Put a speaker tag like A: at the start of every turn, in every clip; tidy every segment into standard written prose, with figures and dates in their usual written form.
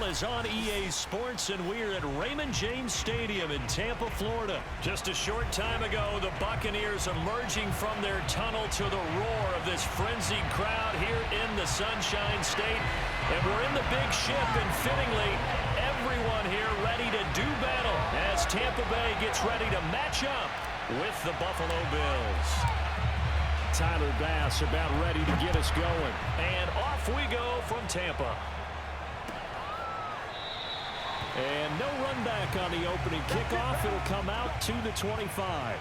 A: is on EA Sports, and we're at Raymond James Stadium in Tampa, Florida. Just a short time ago, the Buccaneers emerging from their tunnel to the roar of this frenzied crowd here in the Sunshine State. And we're in the big ship, and fittingly, everyone here ready to do battle as Tampa Bay gets ready to match up with the Buffalo Bills. Tyler Bass about ready to get us going. And off we go from Tampa. And no run back on the opening kickoff. It'll come out to the 25.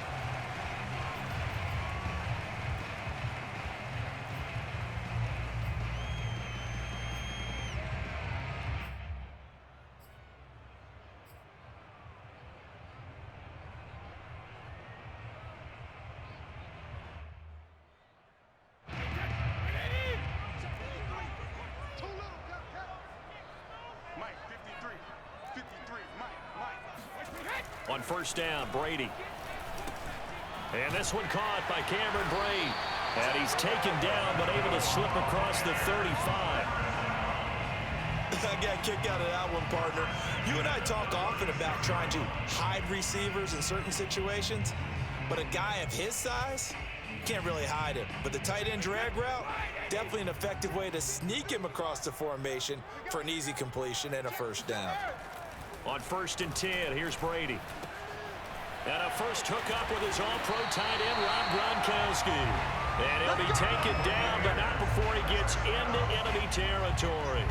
A: On first down, Brady. And this one caught by Cameron Brate. And he's taken down, but able to slip across the 35.
B: I got a kick out of that one, partner. You and I talk often about trying to hide receivers in certain situations, but a guy of his size can't really hide him. But the tight end drag route, definitely an effective way to sneak him across the formation for an easy completion and a first down.
A: On first and 10, here's Brady. And a first hookup with his all-pro tight end, Rob Gronkowski. And he'll be taken down, but not before he gets into enemy territory.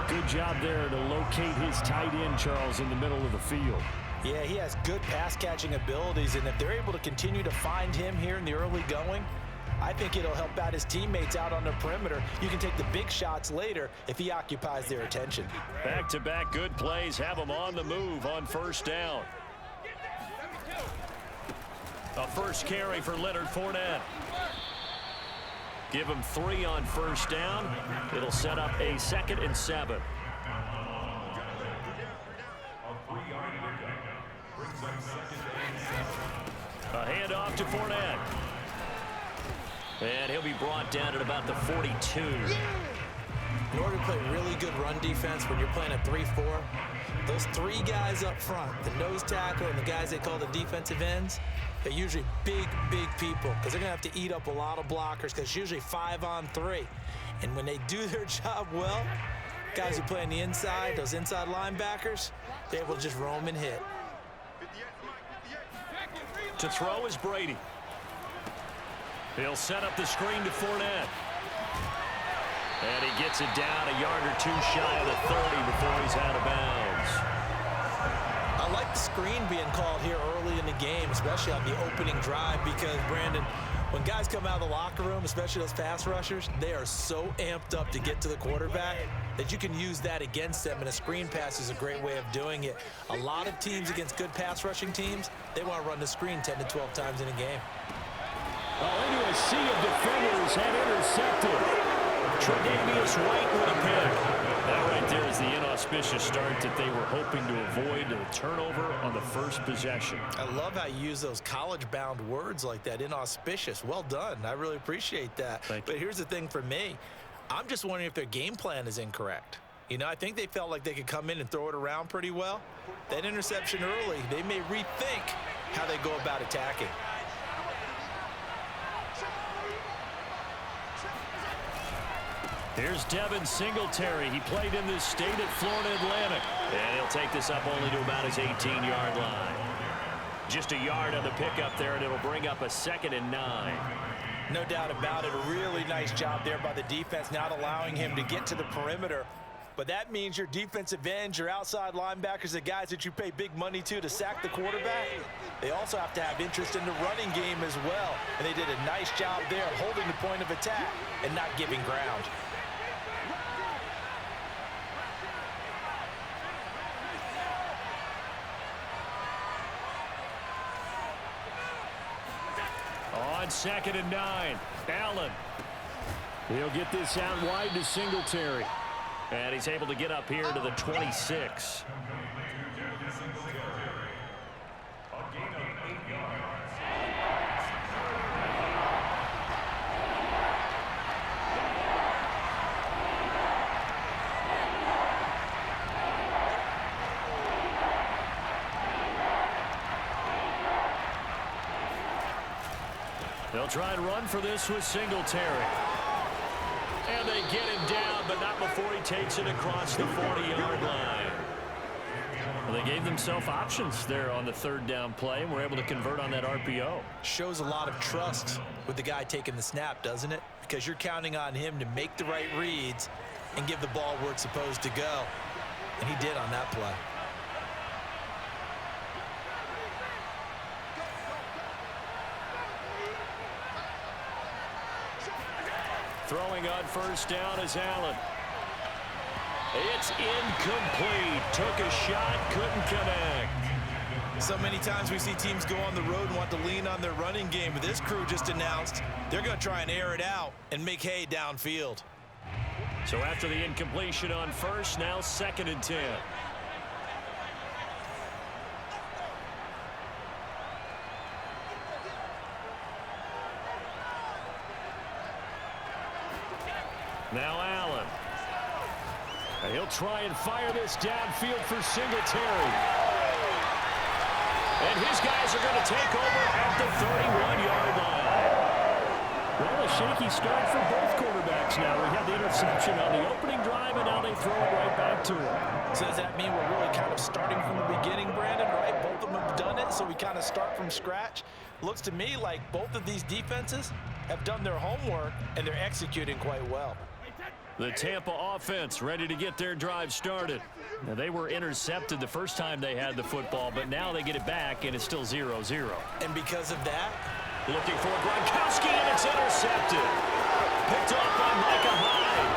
A: Good job there to locate his tight end, Charles, in the middle of the field.
B: Yeah, he has good pass-catching abilities, and if they're able to continue to find him here in the early going, I think it'll help out his teammates out on the perimeter. You can take the big shots later if he occupies their attention.
A: Back-to-back good plays have him on the move on first down. A first carry for Leonard Fournette. Give him 3 on first down. It'll set up a 2nd and 7. A handoff to Fournette. And he'll be brought down at about the 42.
B: In order to play really good run defense when you're playing a 3-4, those 3 guys up front, the nose tackle and the guys they call the defensive ends, they're usually big people because they're going to have to eat up a lot of blockers because it's usually 5 on 3. And when they do their job well, guys who play on the inside, those inside linebackers, they're able to just roam and hit.
A: To throw is Brady. He'll set up the screen to Fournette. And he gets it down a yard or 2 shy of the 30 before he's out of bounds.
B: I like the screen being called here early in the game, especially on the opening drive, because, Brandon, when guys come out of the locker room, especially those pass rushers, they are so amped up to get to the quarterback that you can use that against them, and a screen pass is a great way of doing it. A lot of teams against good pass rushing teams, they want to run the screen 10 to 12 times in a game.
A: Into a sea of defenders and intercepted. Tre'Davious White with a pick. That right there is the inauspicious start that they were hoping to avoid, a turnover on the first possession.
B: I love how you use those college-bound words like that, inauspicious. Well done. I really appreciate that. But here's the thing for me. I'm just wondering if their game plan is incorrect. You know, I think they felt like they could come in and throw it around pretty well. That interception early, they may rethink how they go about attacking.
A: Here's Devin Singletary. He played in this state at Florida Atlantic. And he'll take this up only to about his 18-yard line. Just a yard on the pickup there, and it'll bring up a 2nd and 9.
B: No doubt about it. A really nice job there by the defense, not allowing him to get to the perimeter. But that means your defensive ends, your outside linebackers, the guys that you pay big money to sack the quarterback, they also have to have interest in the running game as well. And they did a nice job there holding the point of attack and not giving ground.
A: On 2nd and 9, Allen. He'll get this out wide to Singletary. And he's able to get up here to the 26. They'll try and run for this with Singletary. And they get him down, but not before he takes it across the 40-yard line. Well, they gave themselves options there on the third down play and were able to convert on that RPO.
B: Shows a lot of trust with the guy taking the snap, doesn't it? Because you're counting on him to make the right reads and give the ball where it's supposed to go. And he did on that play.
A: Throwing on first down is Allen. It's incomplete. Took a shot, couldn't connect.
B: So many times we see teams go on the road and want to lean on their running game. But this crew just announced they're going to try and air it out and make hay downfield.
A: So after the incompletion on first, now 2nd and 10. Now Allen. And he'll try and fire this downfield for Singletary. And his guys are going to take over at the 31-yard line. Well, a shaky start for both quarterbacks now. We had the interception on the opening drive, and now they throw it right back to him.
B: So does that mean we're really kind of starting from the beginning, Brandon, right? Both of them have done it, so we kind of start from scratch. Looks to me like both of these defenses have done their homework, and they're executing quite well.
A: The Tampa offense ready to get their drive started. Now, they were intercepted the first time they had the football, but now they get it back, and it's still 0-0.
B: And because of that,
A: looking for Gronkowski, and it's intercepted. Picked off by Micah Hyde.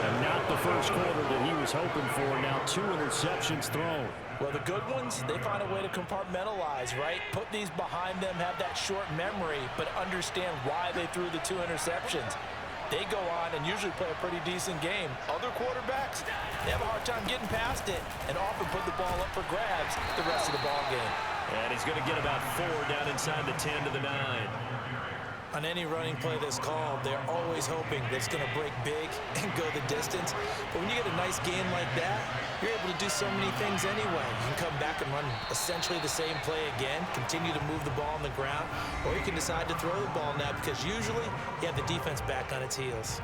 A: And not the first quarter that he was hoping for. Now 2 interceptions thrown.
B: well, the good ones, they find a way to compartmentalize, right? Put these behind them, have that short memory, but understand why they threw the 2 interceptions. They go on and usually play a pretty decent game. Other quarterbacks, they have a hard time getting past it and often put the ball up for grabs the rest of the ball game.
A: And he's going to get about 4 down inside the 10 to the 9.
B: On any running play that's called, they're always hoping that it's going to break big and go the distance. But when you get a nice game like that, you're able to do so many things anyway. You can come back and run essentially the same play again, continue to move the ball on the ground, or you can decide to throw the ball now because usually you have the defense back on its heels.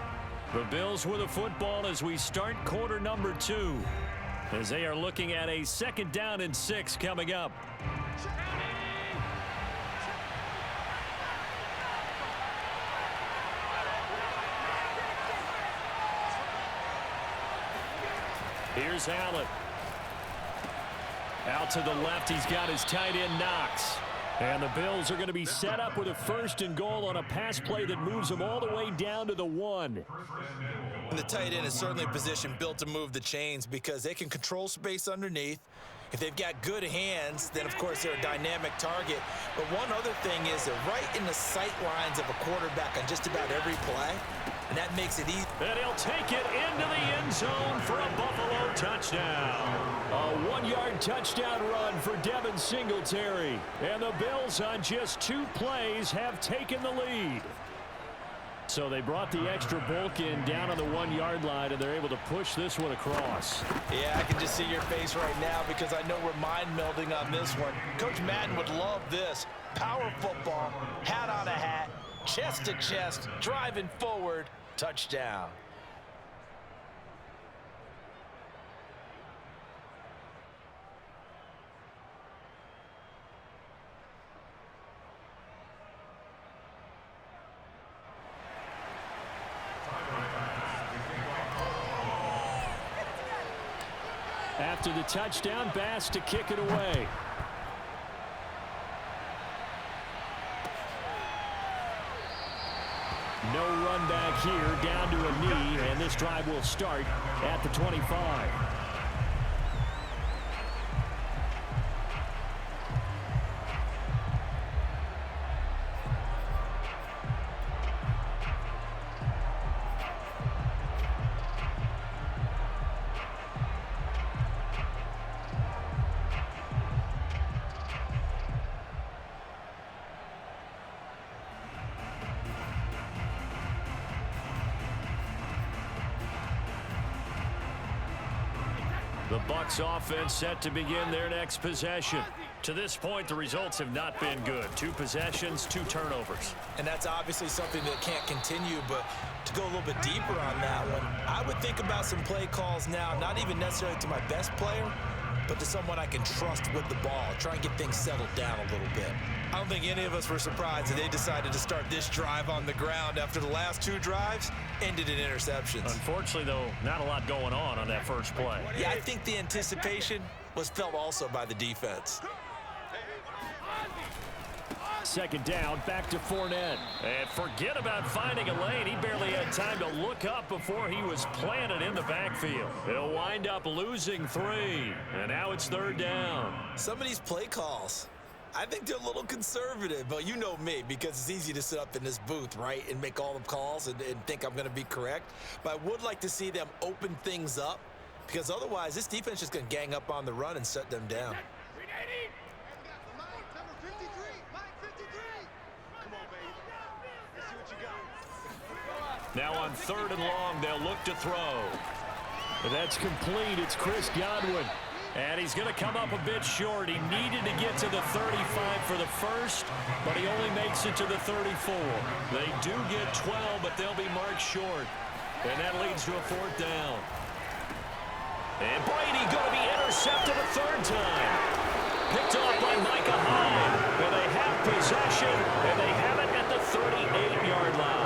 A: The Bills with a football as we start quarter number 2, as they are looking at a 2nd down and 6 coming up. Here's Allen. Out to the left, he's got his tight end Knox. And the Bills are going to be set up with a 1st and goal on a pass play that moves them all the way down to the 1.
B: And the tight end is certainly a position built to move the chains because they can control space underneath. If they've got good hands, then of course they're a dynamic target. But one other thing is they're right in the sight lines of a quarterback on just about every play. And that makes it easy.
A: And he'll take it into the end zone for a Buffalo touchdown. A 1-yard touchdown run for Devin Singletary. And the Bills on just 2 plays have taken the lead. So they brought the extra bulk in down on the 1-yard line, and they're able to push this one across.
B: Yeah, I can just see your face right now because I know we're mind melding on this one. Coach Madden would love this. Power football, hat on a hat, chest to chest, driving forward, touchdown.
A: After the touchdown, Bass to kick it away. No run back here, down to a knee, and this drive will start at the 25. The Bucs offense set to begin their next possession. To this point, the results have not been good. 2 possessions, 2 turnovers.
B: And that's obviously something that can't continue, but to go a little bit deeper on that one, I would think about some play calls now, not even necessarily to my best player, but to someone I can trust with the ball. Try and get things settled down a little bit. I don't think any of us were surprised that they decided to start this drive on the ground after the last 2 drives ended in interceptions.
A: Unfortunately, though, not a lot going on that first play.
B: Yeah, I think the anticipation was felt also by the defense.
A: Second down, back to Fournette. And forget about finding a lane. He barely had time to look up before he was planted in the backfield. He'll wind up losing 3. And now it's 3rd down.
B: Some of these play calls, I think they're a little conservative, but you know me, because it's easy to sit up in this booth, right, and make all the calls and think I'm going to be correct. But I would like to see them open things up, because otherwise this defense is just going to gang up on the run and shut them down.
A: Now on 3rd and long, they'll look to throw. That's complete. It's Chris Godwin. And he's going to come up a bit short. He needed to get to the 35 for the first, but he only makes it to the 34. They do get 12, but they'll be marked short. And that leads to a 4th down. And Brady going to be intercepted a 3rd time. Picked off by Micah Hyde. And they have possession, and they have it at the 38-yard line.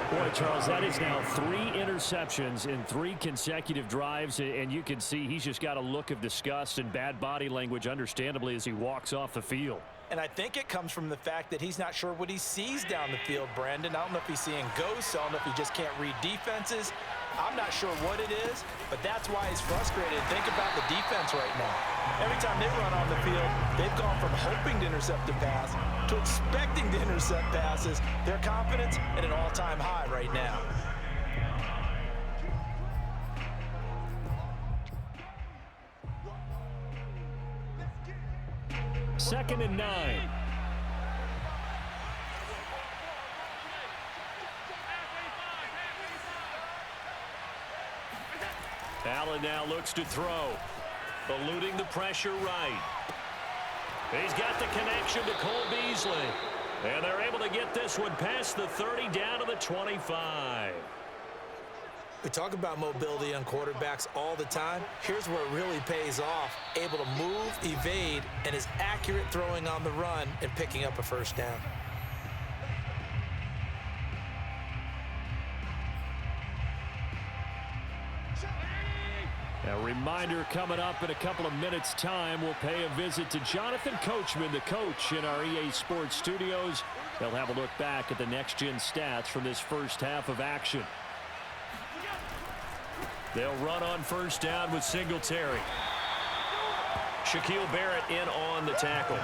A: Boy, Charles, that is now 3 interceptions in 3 consecutive drives, and you can see he's just got a look of disgust and bad body language, understandably, as he walks off the field.
B: And I think it comes from the fact that he's not sure what he sees down the field, Brandon. I don't know if he's seeing ghosts. I don't know if he just can't read defenses. I'm not sure what it is, but that's why he's frustrated. Think about the defense right now. Every time they run on the field, they've gone from hoping to intercept a pass to expecting to intercept passes. Their confidence at an all-time high right now.
A: Second and 9. Allen now looks to throw. Eluding the pressure right. He's got the connection to Cole Beasley. And they're able to get this one past the 30 down to the 25.
B: We talk about mobility on quarterbacks all the time. Here's where it really pays off. Able to move, evade, and is accurate throwing on the run and picking up a 1st down.
A: A reminder coming up in a couple of minutes' time. We'll pay a visit to Jonathan Coachman, the coach in our EA Sports studios. They'll have a look back at the next-gen stats from this first half of action. They'll run on 1st down with Singletary. Shaquille Barrett in on the tackle.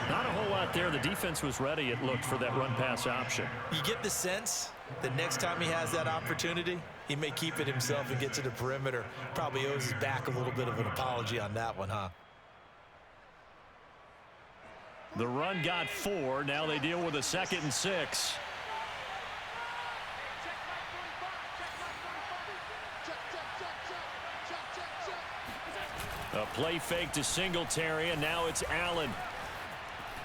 A: Not a whole lot there. The defense was ready, it looked, for that run-pass option.
B: You get the sense that next time he has that opportunity, he may keep it himself and get to the perimeter. Probably owes his back a little bit of an apology on that one, huh?
A: The run got 4. Now they deal with a 2nd and 6. A play fake to Singletary, and now it's Allen.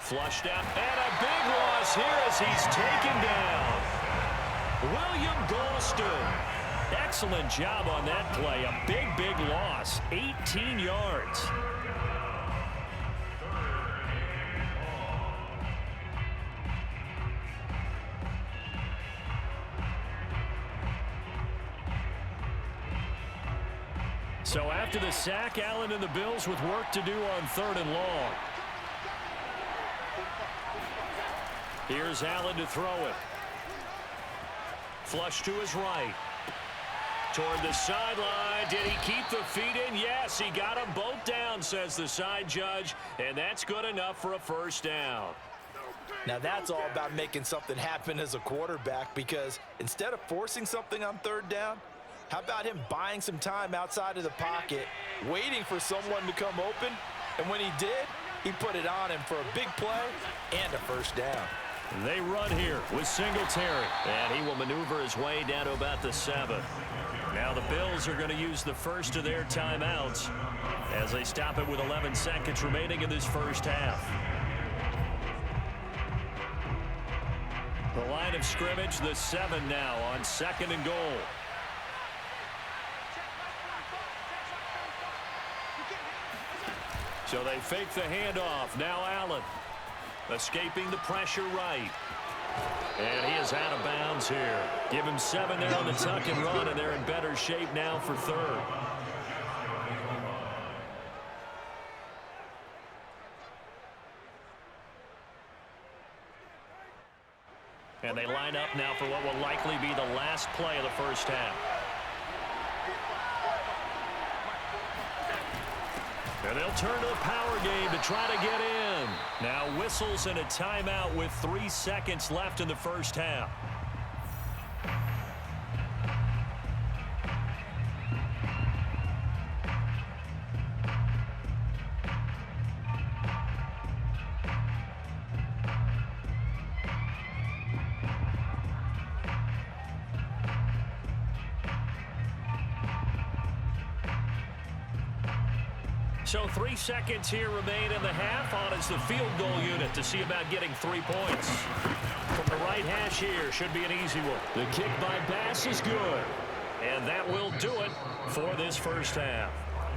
A: Flushed out, and a big loss here as he's taken down. William Golston. Excellent job on that play. A big loss. 18 yards. So after the sack, Allen and the Bills with work to do on 3rd and long. Here's Allen to throw it. Flush to his right. Toward the sideline. Did he keep the feet in? Yes, he got them both down, says the side judge. And that's good enough for a 1st down.
B: Now that's all about making something happen as a quarterback, because instead of forcing something on 3rd down, how about him buying some time outside of the pocket, waiting for someone to come open, and when he did, he put it on him for a big play and a 1st down.
A: They run here with Singletary. And he will maneuver his way down to about the 7. Now the Bills are going to use the first of their timeouts as they stop it with 11 seconds remaining in this first half. The line of scrimmage, the 7 now on 2nd and goal. So they fake the handoff. Now Allen escaping the pressure right. And he is out of bounds here. Give him 7 there on the tuck and run, and they're in better shape now for 3rd. And they line up now for what will likely be the last play of the first half. And they'll turn to the power game to try to get in. Now whistles and a timeout with 3 seconds left in the first half. So 3 seconds here remain in the half. On is the field goal unit to see about getting 3 points. From the right hash here, should be an easy one. The kick by Bass is good. And that will do it for this first half.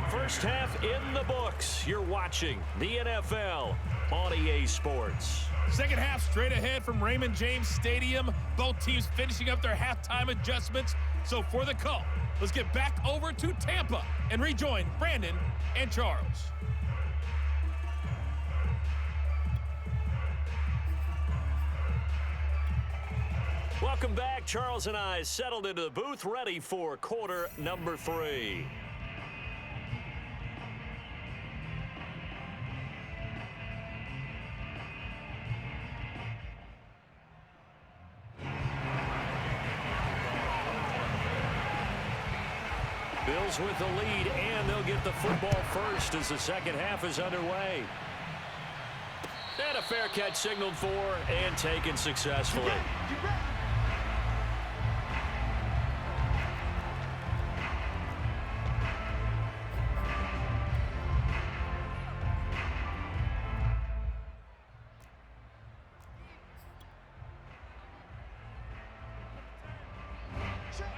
A: First half in the books. You're watching the NFL on EA Sports.
C: Second half straight ahead from Raymond James Stadium. Both teams finishing up their halftime adjustments. So for the call, let's get back over to Tampa and rejoin Brandon and Charles.
A: Welcome back. Charles and I settled into the booth, ready for quarter number 3. Bills with the lead, and they'll get the football first as the second half is underway. And a fair catch signaled for and taken successfully.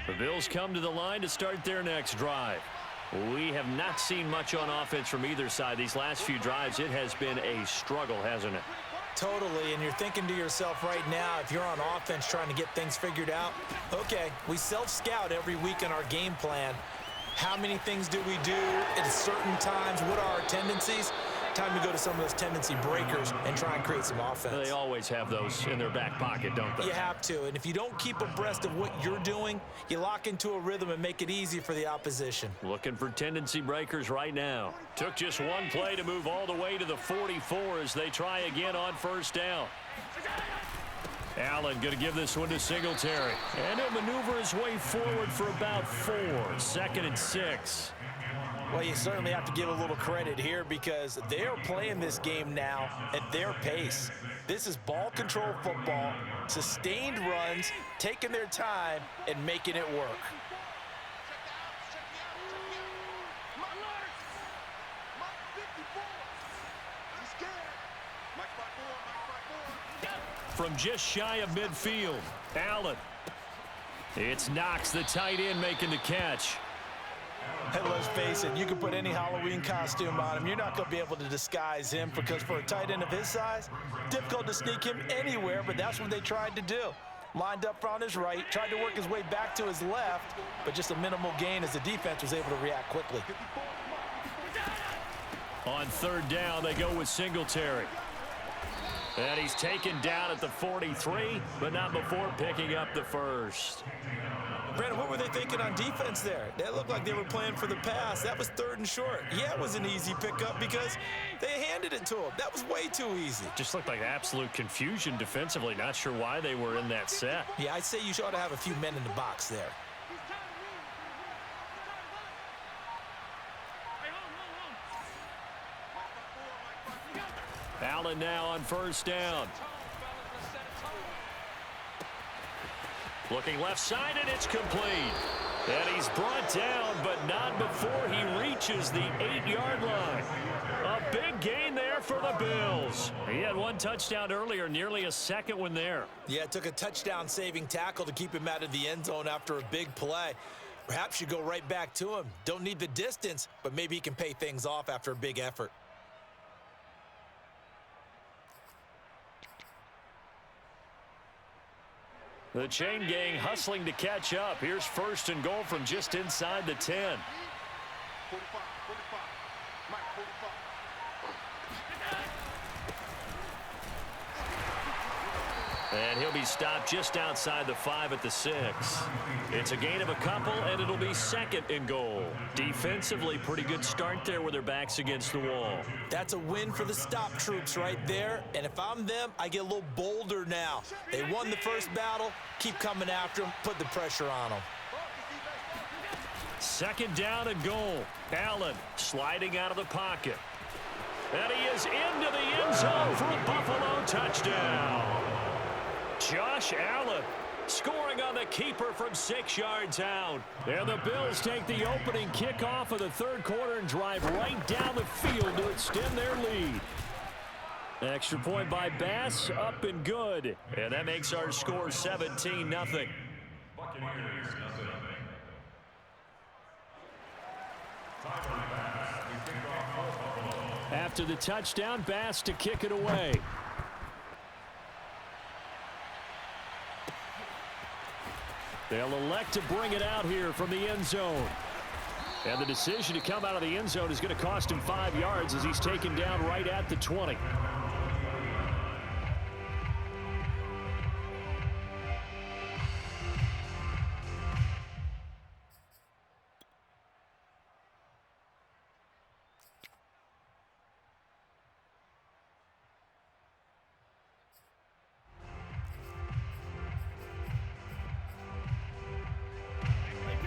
A: The Bills come to the line to start their next drive. We have not seen much on offense from either side. These last few drives, it has been a struggle, hasn't it?
B: Totally, and you're thinking to yourself right now, if you're on offense trying to get things figured out, okay, we self-scout every week in our game plan. How many things do we do at certain times? What are our tendencies? Time to go to some of those tendency breakers and try and create some offense.
A: They always have those in their back pocket, don't they?
B: You have to, and if you don't keep abreast of what you're doing, you lock into a rhythm and make it easy for the opposition.
A: Looking for tendency breakers right now. Took just one play to move all the way to the 44 as they try again on first down. Allen going to give this one to Singletary. And he'll maneuver his way forward for about 4. 2nd and 6.
B: Well, you certainly have to give a little credit here because they are playing this game now at their pace. This is ball control football, sustained runs, taking their time and making it work.
A: From just shy of midfield, Allen. It's Knox, the tight end, making the catch.
B: Hey, let's face it, you can put any Halloween costume on him. You're not going to be able to disguise him because for a tight end of his size, difficult to sneak him anywhere, but that's what they tried to do. Lined up on his right, tried to work his way back to his left, but just a minimal gain as the defense was able to react quickly.
A: On 3rd down, they go with Singletary. And he's taken down at the 43, but not before picking up the first.
B: Brandon, what were they thinking on defense there? They looked like they were playing for the pass. That was 3rd and short. Yeah, it was an easy pickup because they handed it to him. That was way too easy.
A: Just looked like absolute confusion defensively. Not sure why they were in that set.
B: Yeah, I'd say you ought to have a few men in the box there.
A: Allen now on first down. Looking left side, and it's complete. And he's brought down, but not before he reaches the 8-yard line. A big gain there for the Bills. He had one touchdown earlier, nearly a second one there.
B: Yeah, it took a touchdown-saving tackle to keep him out of the end zone after a big play. Perhaps you go right back to him. Don't need the distance, but maybe he can pay things off after a big effort.
A: The chain gang hustling to catch up. Here's 1st and goal from just inside the 10. And he'll be stopped just outside the 5 at the 6. It's a gain of a couple, and it'll be 2nd and goal. Defensively, pretty good start there with their backs against the wall.
B: That's a win for the stop troops right there. And if I'm them, I get a little bolder now. They won the first battle. Keep coming after them. Put the pressure on them.
A: 2nd down and goal. Allen sliding out of the pocket. And he is into the end zone for a Buffalo touchdown. Josh Allen scoring on the keeper from 6 yards out. And the Bills take the opening kickoff of the 3rd quarter and drive right down the field to extend their lead. Extra point by Bass, up and good. And that makes our score 17-0. After the touchdown, Bass to kick it away. They'll elect to bring it out here from the end zone. And the decision to come out of the end zone is going to cost him 5 yards as he's taken down right at the 20.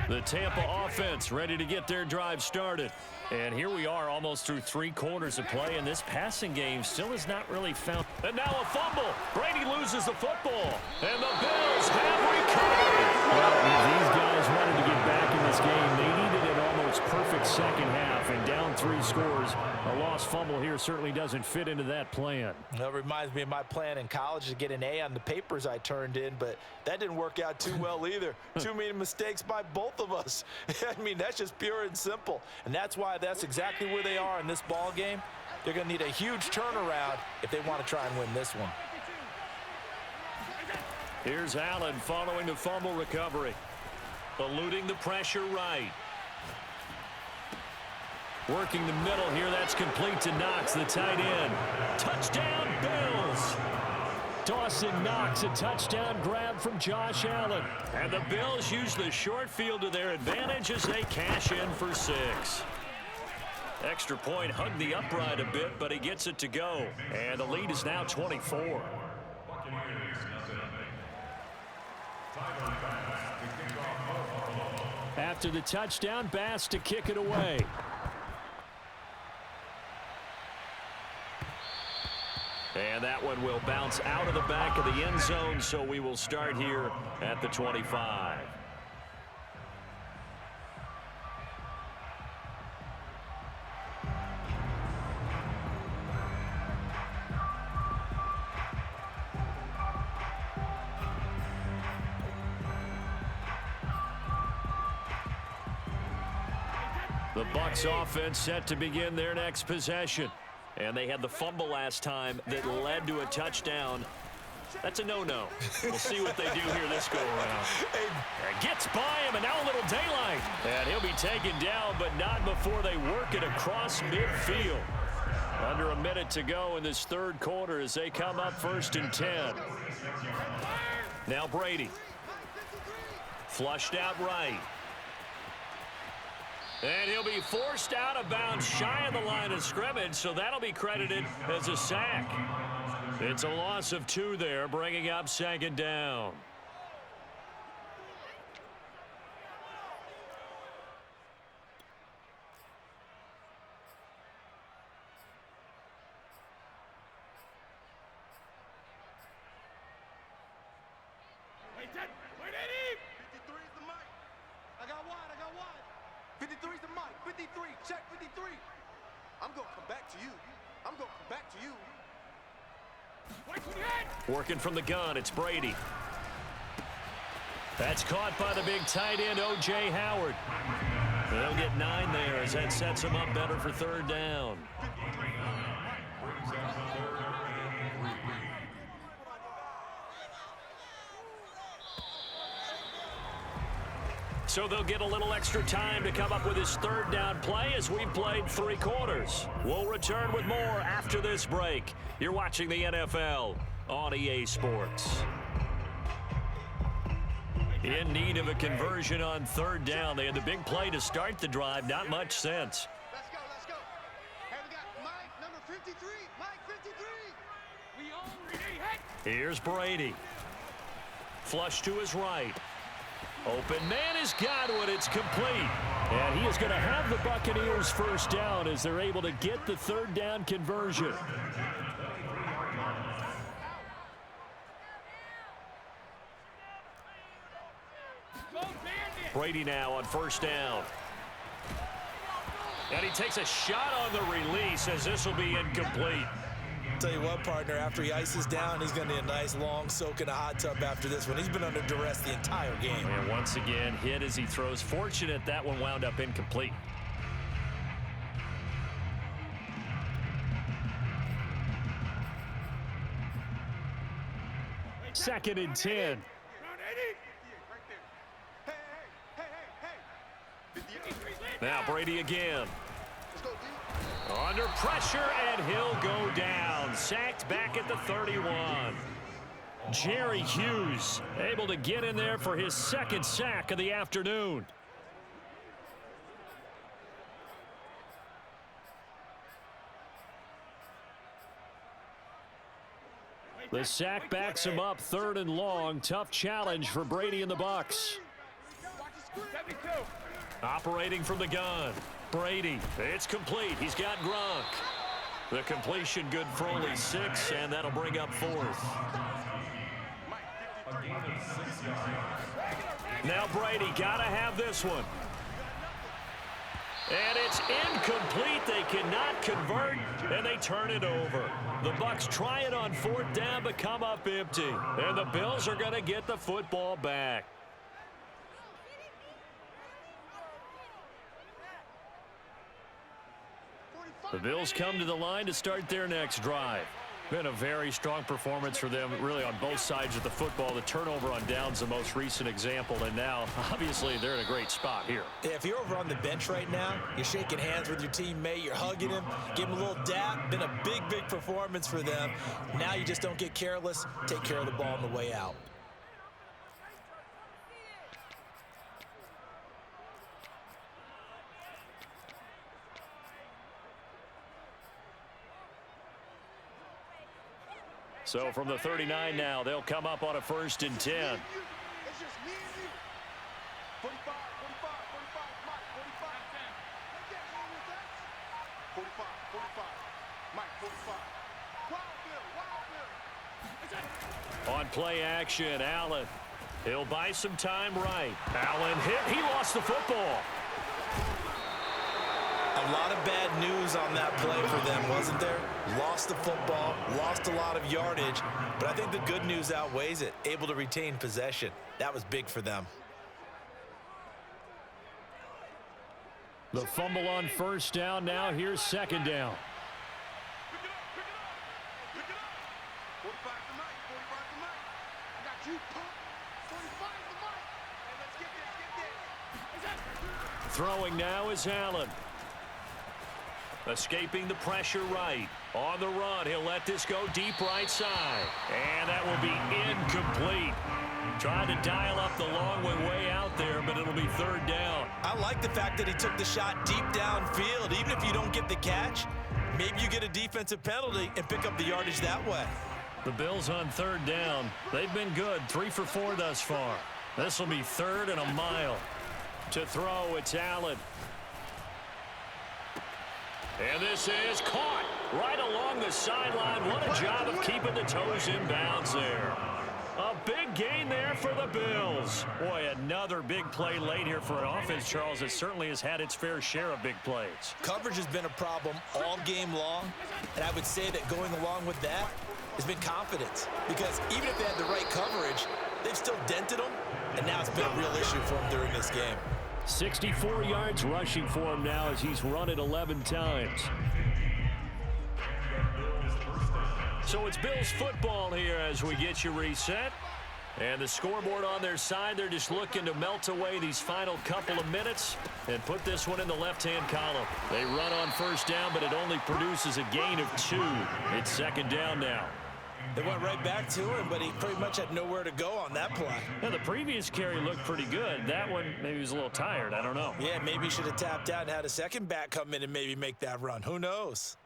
A: The Tampa offense ready to get their drive started. And here we are almost through 3 quarters of play, and this passing game still has not really found. And now a fumble. Brady loses the football. And the Bills have recovered. Well, if these guys wanted to get back in this game, they needed an almost perfect second half. And down 3 scores, a lost fumble here certainly doesn't fit into that plan.
B: That reminds me of my plan in college to get an A on the papers I turned in, but that didn't work out too well either. Too many mistakes by both of us. I mean, that's just pure and simple. And that's why that's exactly where they are in this ball game. They're going to need a huge turnaround if they want to try and win this one.
A: Here's Allen following the fumble recovery. Eluding the pressure right. Working the middle here. That's complete to Knox, the tight end. Touchdown, Bills. Dawson Knox, a touchdown grab from Josh Allen. And the Bills use the short field to their advantage as they cash in for 6. Extra point hugged the upright a bit, but he gets it to go. And the lead is now 24. After the touchdown, Bass to kick it away. And that one will bounce out of the back of the end zone, so we will start here at the 25. The Bucs offense set to begin their next possession. And they had the fumble last time that led to a touchdown. That's a no-no. We'll see what they do here this go-around. Gets by him, and now a little daylight. And he'll be taken down, but not before they work it across midfield. Under a minute to go in this 3rd quarter as they come up 1st and 10. Now Brady. Flushed out right. And he'll be forced out of bounds shy of the line of scrimmage, so that'll be credited as a sack. It's a loss of 2 there, bringing up 2nd down.
D: I'm going to come back to you. I'm going to come back to you.
A: Working from the gun, it's Brady. That's caught by the big tight end, O.J. Howard. They'll get 9 there as that sets them up better for third down. So they'll get a little extra time to come up with his third down play as we've played 3 quarters. We'll return with more after this break. You're watching the NFL on EA Sports. In need of a conversion on third down. They had the big play to start the drive. Not much sense.
D: Let's go, let's go. Hey, we got Mike, number 53. Mike, 53. We already hit.
A: Here's Brady. Flush to his right. Open man has got it. It's complete. And he is going to have the Buccaneers first down as they're able to get the third down conversion. Brady now on first down. And he takes a shot on the release as this will be incomplete.
B: Tell you what, partner, after he ices down, he's going to need a nice long soak in a hot tub after this one. He's been under duress the entire game.
A: And once again, hit as he throws. Fortunate that one wound up incomplete. Second and 10. Now Brady again. Under pressure, and he'll go down. Sacked back at the 31. Jerry Hughes able to get in there for his second sack of the afternoon. The sack backs him up, third and long. Tough challenge for Brady and the Bucs. Operating from the gun. Brady, it's complete. He's got Gronk. The completion good for only 6, and that'll bring up 4th. Now Brady, gotta have this one. And it's incomplete. They cannot convert, and they turn it over. The Bucs try it on 4th down, but come up empty. And the Bills are gonna get the football back. The Bills come to the line to start their next drive. Been a very strong performance for them, really, on both sides of the football. The turnover on downs, the most recent example, and now, obviously, they're in a great spot here.
B: If you're over on the bench right now, you're shaking hands with your teammate, you're hugging him, give him a little dap. Been a big, big performance for them. Now you just don't get careless. Take care of the ball on the way out.
A: So from the 39 now, they'll come up on a 1st and 10.
D: It's just me and you. 45, 45, 45, Mike, 45. Take that, man, with that. 45, 45, Mike, 45. Wild Bill, Wild Bill.
A: On play action, Allen. He'll buy some time right. Allen hit. He lost the football.
B: A lot of bad news on that play for them, wasn't there? Lost the football, lost a lot of yardage, but I think the good news outweighs it. Able to retain possession. That was big for them.
A: The fumble on 1st down. Now here's 2nd down.
D: Pick it up, pick it up. Pick it up. 45 to Mike, 45 to Mike. I got you, punk. 45 to Mike. Hey, let's get this,
A: Throwing now is Allen. Escaping the pressure right. On the run, he'll let this go deep right side. And that will be incomplete. Trying to dial up the long way out there, but it'll be 3rd down.
B: I like the fact that he took the shot deep downfield. Even if you don't get the catch, maybe you get a defensive penalty and pick up the yardage that way.
A: The Bills on 3rd down. They've been good, 3 for 4 thus far. This will be 3rd and a mile. To throw, it's Allen. And this is caught right along the sideline. What a job of keeping the toes in bounds there. A big gain there for the Bills. Boy, another big play late here for an offense, Charles, that certainly has had its fair share of big plays.
B: Coverage has been a problem all game long, and I would say that going along with that has been confidence, because even if they had the right coverage, they've still dented them, and now it's been a real issue for them during this game.
A: 64 yards rushing for him now as he's run it 11 times. So it's Bills football here as we get you reset. And the scoreboard on their side, they're just looking to melt away these final couple of minutes and put this one in the left-hand column. They run on first down, but it only produces a gain of 2. It's second down now.
B: They went right back to him, but he pretty much had nowhere to go on that play.
A: Now, the previous carry looked pretty good. That one, maybe he was a little tired. I don't know.
B: Yeah, maybe he should have tapped out and had a second back come in and maybe make that run. Who knows?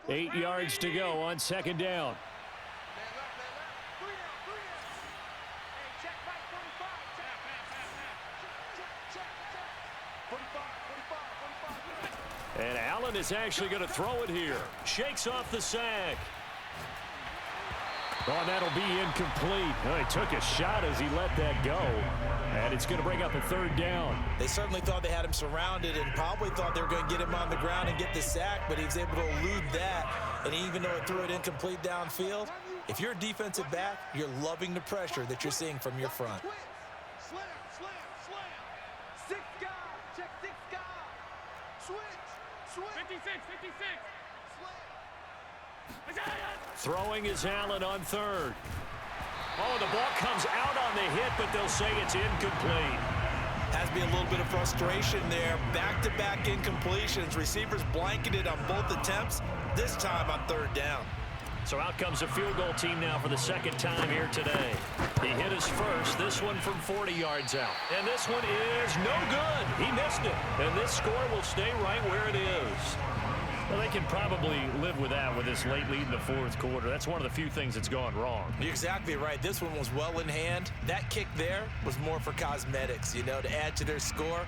A: Eight yards to go on second down. And Allen is actually going to throw it here. Shakes off the sack. Oh, and that'll be incomplete. Oh, he took a shot as he let that go. And it's going to bring up a third down.
B: They certainly thought they had him surrounded and probably thought they were going to get him on the ground and get the sack, but he was able to elude that. And even though it threw it incomplete downfield, if you're a defensive back, you're loving the pressure that you're seeing from your front.
D: Slam, slam, slam. 6 guys. Check 6 guys. Switch, switch. 56, 56.
A: Throwing is Allen on third. Oh, the ball comes out on the hit, but they'll say it's incomplete.
B: Has to be a little bit of frustration there. Back-to-back incompletions. Receivers blanketed on both attempts, this time on third down.
A: So out comes a field goal team now for the second time here today. He hit his first, this one from 40 yards out. And this one is no good. He missed it. And this score will stay right where it is. Well, they can probably live with that with this late lead in the fourth quarter. That's one of the few things that's gone wrong.
B: You're exactly right. This one was well in hand. That kick there was more for cosmetics, you know, to add to their score.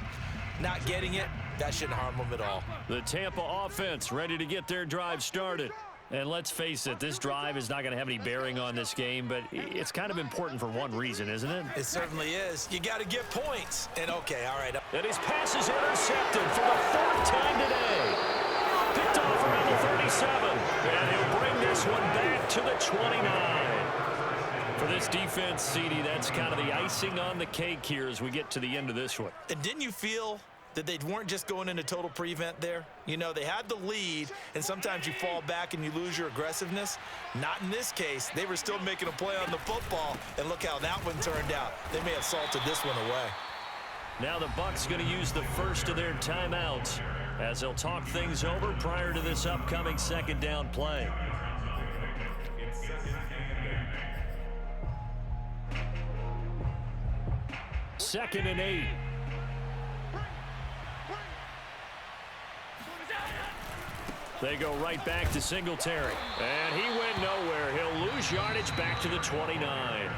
B: Not getting it, that shouldn't harm them at all.
A: The Tampa offense ready to get their drive started. And let's face it, this drive is not going to have any bearing on this game, but it's kind of important for one reason, isn't it?
B: It certainly is. You got to get points. And okay, all right.
A: And his pass is intercepted for the 4th time today. Picked off around the 37. And he'll bring this one back to the 29. For this defense, CD, that's kind of the icing on the cake here as we get to the end of this one.
B: And didn't you feel that they weren't just going into total prevent there? You know, they had the lead, and sometimes you fall back and you lose your aggressiveness. Not in this case. They were still making a play on the football, and look how that one turned out. They may have salted this one away.
A: Now the Bucs going to use the first of their timeouts as they'll talk things over prior to this upcoming second down play. Second and 8. They go right back to Singletary. And he went nowhere. He'll lose yardage back to the 29.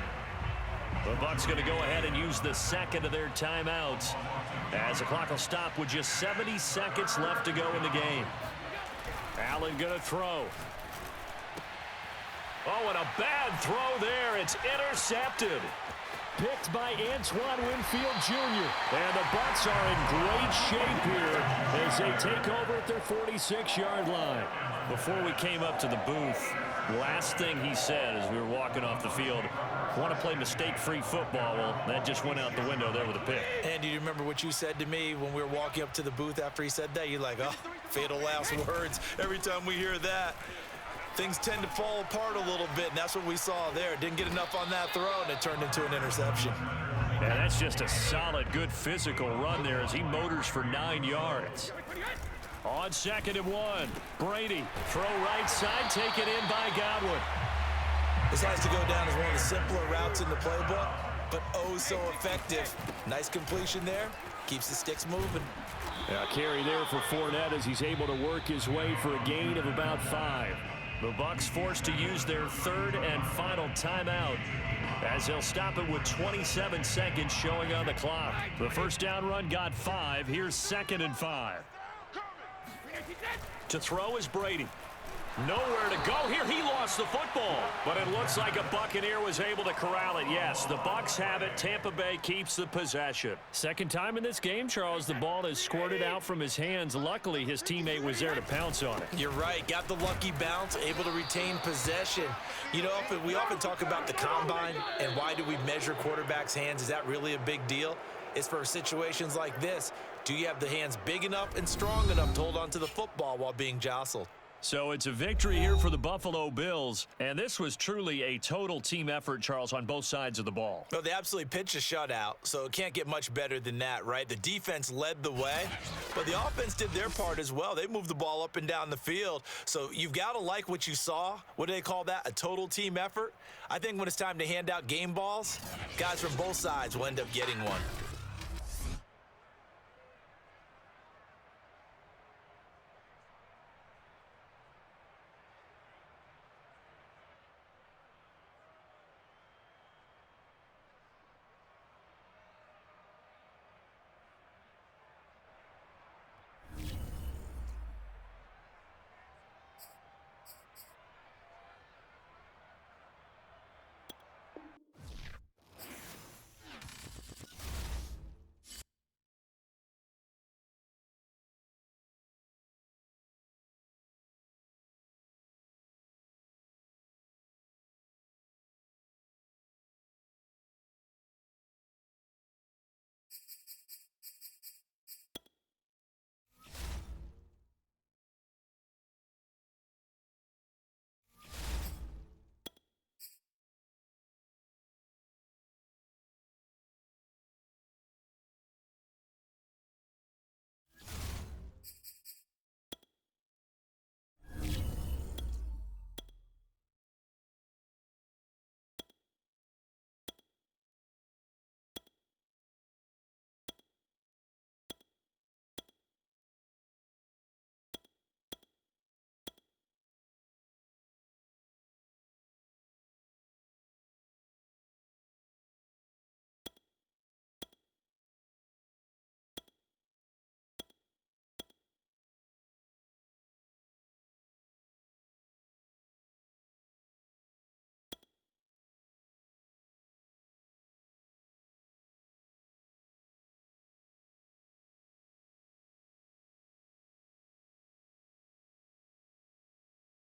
A: The Bucs going to go ahead and use the second of their timeouts as the clock will stop with just 70 seconds left to go in the game. Allen going to throw. Oh, and a bad throw there. It's intercepted. Picked by Antoine Winfield Jr. And the Bucs are in great shape here as they take over at their 46-yard line. Before we came up to the booth, last thing he said as we were walking off the field, want to play mistake-free football. Well, that just went out the window there with a pick.
B: And do you remember what you said to me when we were walking up to the booth after he said that? You're like, oh, fatal last words. Every time we hear that, things tend to fall apart a little bit, and that's what we saw there. Didn't get enough on that throw, and it turned into an interception.
A: Yeah, that's just a solid, good physical run there as he motors for 9 yards. On second and 1, Brady, throw right side, taken in by Godwin.
B: This has to go down as one of the simpler routes in the playbook, but oh so effective. Nice completion there, keeps the sticks moving.
A: Yeah, carry there for Fournette as he's able to work his way for a gain of about 5. The Bucs forced to use their third and final timeout as they'll stop it with 27 seconds showing on the clock. The first down run got 5. Here's second and 5. To throw is Brady. Nowhere to go here. He lost the football. But it looks like a Buccaneer was able to corral it. Yes, the Bucs have it. Tampa Bay keeps the possession. Second time in this game, Charles, the ball has squirted out from his hands. Luckily, his teammate was there to pounce on it.
B: You're right. Got the lucky bounce, able to retain possession. You know, we often talk about the combine and why do we measure quarterbacks' hands. Is that really a big deal? It's for situations like this. Do you have the hands big enough and strong enough to hold on to the football while being jostled?
A: So it's a victory here for the Buffalo Bills, and this was truly a total team effort, Charles, on both sides of the ball.
B: Well, they absolutely pitched a shutout, so it can't get much better than that, right? The defense led the way, but the offense did their part as well. They moved the ball up and down the field, so you've got to like what you saw. What do they call that? A total team effort? I think when it's time to hand out game balls, guys from both sides will end up getting one.